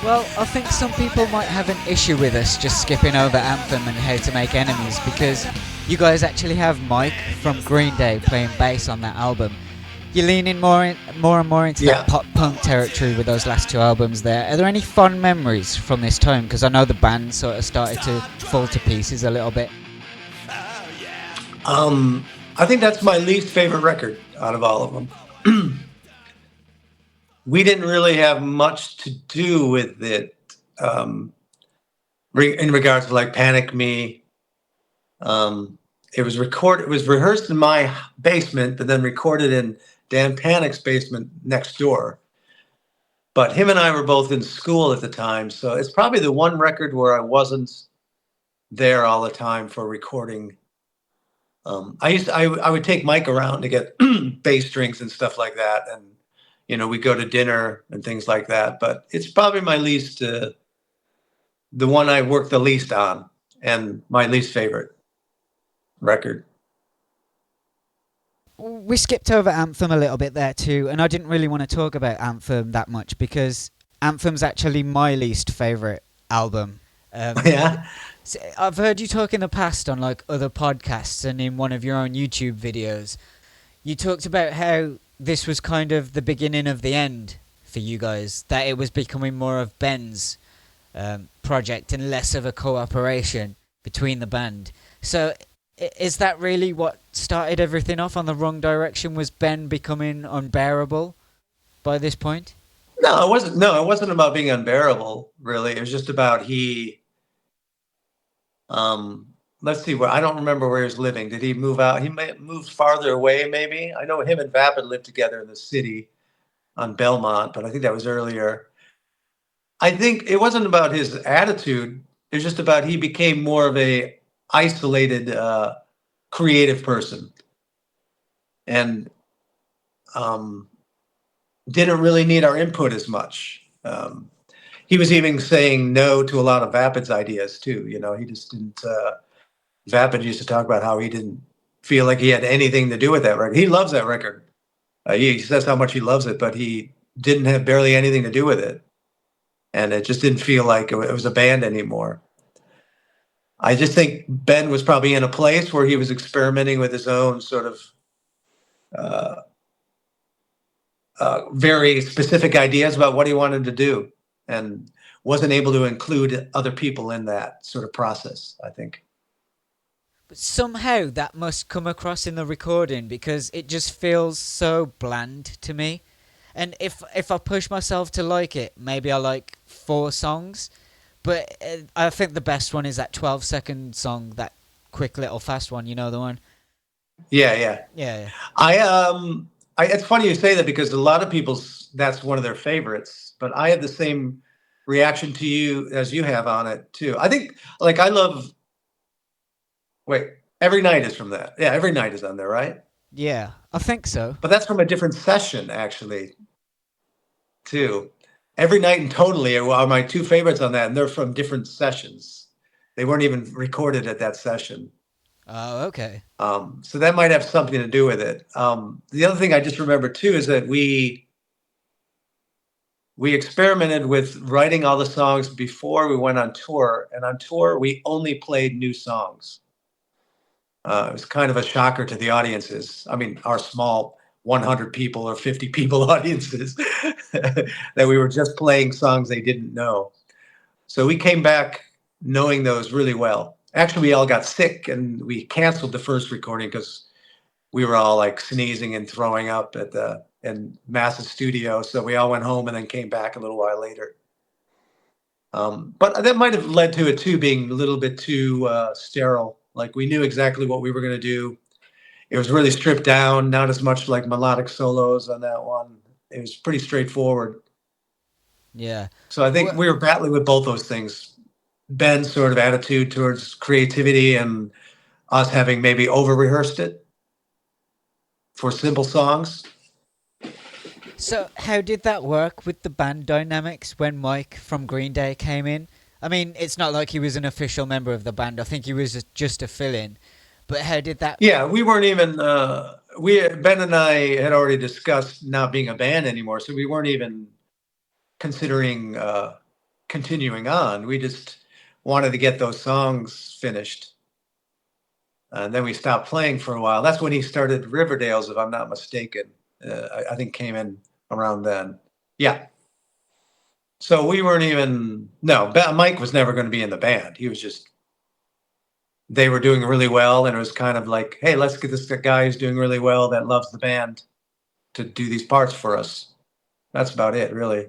Well, I think some people might have an issue with us just skipping over Anthem and How to Make Enemies because you guys actually have Mike from Green Day playing bass on that album. You're leaning more and more into that pop punk territory with those last two albums there. Are there any fond memories from this time? Because I know the band sort of started to fall to pieces a little bit. I think that's my least favorite record out of all of them. We didn't really have much to do with it in regards to like Panic Me. It was rehearsed in my basement, but then recorded in Dan Panic's basement next door. But him and I were both in school at the time, so it's probably the one record where I wasn't there all the time for recording. I would take Mike around to get bass drinks and stuff like that, and we'd go to dinner and things like that. But it's probably my least, the one I worked the least on, and my least favorite record. We skipped over Anthem a little bit there too, and I didn't really want to talk about Anthem that much because Anthem's actually my least favourite album. Yeah. I've heard you talk in the past on like other podcasts and in one of your own YouTube videos. You talked about how this was kind of the beginning of the end for you guys, that it was becoming more of Ben's project and less of a cooperation between the band. So is that really what started everything off on the wrong direction? Was Ben becoming unbearable by this point? No, it wasn't. No, it wasn't about being unbearable, really. It was just about let's see, where I don't remember where he was living. Did he move out? He may have moved farther away, maybe. I know him and Vapid lived together in the city on Belmont, but I think that was earlier. I think it wasn't about his attitude. It was just about he became more of a isolated, creative person, and didn't really need our input as much. He was even saying no to a lot of Vapid's ideas too. He just didn't. Vapid used to talk about how he didn't feel like he had anything to do with that record. He loves that record. He says how much he loves it, but he didn't have barely anything to do with it, and it just didn't feel like it was a band anymore. I just think Ben was probably in a place where he was experimenting with his own sort of very specific ideas about what he wanted to do, and wasn't able to include other people in that sort of process, I think. But somehow that must come across in the recording because it just feels so bland to me. And if I push myself to like it, maybe I like 4 songs. But I think the best one is that 12-second song, that quick little fast one. You know the one? Yeah. It's funny you say that because a lot of people's that's one of their favorites. But I have the same reaction to you as you have on it too. I think I love. Wait, Every Night is from that. Yeah, Every Night is on there, right? Yeah, I think so. But that's from a different session, actually, too. Every Night and Totally are my 2 favorites on that, and they're from different sessions. They weren't even recorded at that session. Oh, okay. So that might have something to do with it. The other thing I just remember, too, is that we experimented with writing all the songs before we went on tour, and on tour, we only played new songs. It was kind of a shocker to the audiences. I mean, our small 100 people or 50 people audiences, that we were just playing songs they didn't know. So we came back knowing those really well. Actually, we all got sick and we canceled the first recording because we were all like sneezing and throwing up in massive studio. So we all went home and then came back a little while later. But that might have led to it too being a little bit too sterile. Like we knew exactly what we were going to do. It was really stripped down, not as much like melodic solos on that one. It was pretty straightforward. Yeah. So I think we were battling with both those things. Ben's sort of attitude towards creativity and us having maybe over-rehearsed it for simple songs. So how did that work with the band dynamics when Mike from Green Day came in? I mean, it's not like he was an official member of the band. I think he was just a fill-in. But how did that... Yeah, we weren't even... Ben and I had already discussed not being a band anymore, so we weren't even considering continuing on. We just wanted to get those songs finished. And then we stopped playing for a while. That's when he started Riverdale's, if I'm not mistaken. I think came in around then. Yeah. So we weren't even, no, Mike was never going to be in the band. He was just, they were doing really well. And it was kind of like, hey, let's get this guy who's doing really well that loves the band to do these parts for us. That's about it, really.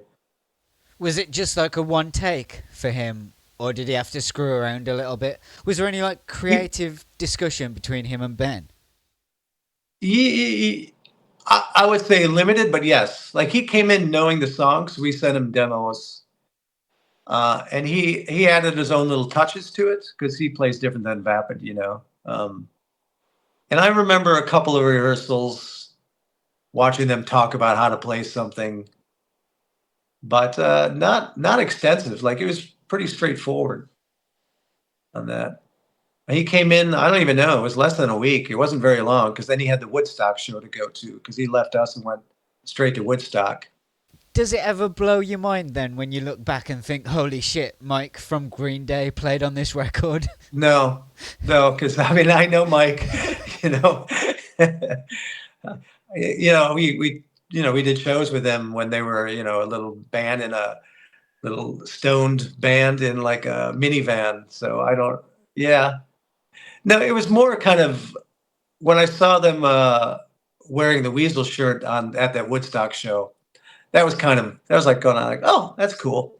Was it just like a one take for him, or did he have to screw around a little bit? Was there any like creative discussion between him and Ben? I would say limited, but yes. Like he came in knowing the songs. We sent him demos, and he added his own little touches to it because he plays different than Vapid, you know. And I remember a couple of rehearsals, watching them talk about how to play something, but not extensive. Like it was pretty straightforward on that. He came in, I don't even know, it was less than a week. It wasn't very long because then he had the Woodstock show to go to because he left us and went straight to Woodstock. Does it ever blow your mind then when you look back and think, holy shit, Mike from Green Day played on this record? No, because I mean, I know Mike, you know, we did shows with them when they were, you know, a little band in a little stoned band in like a minivan. So I don't, yeah. No, it was more kind of when I saw them wearing the Weasel shirt at that Woodstock show. That was like going on like, oh, that's cool.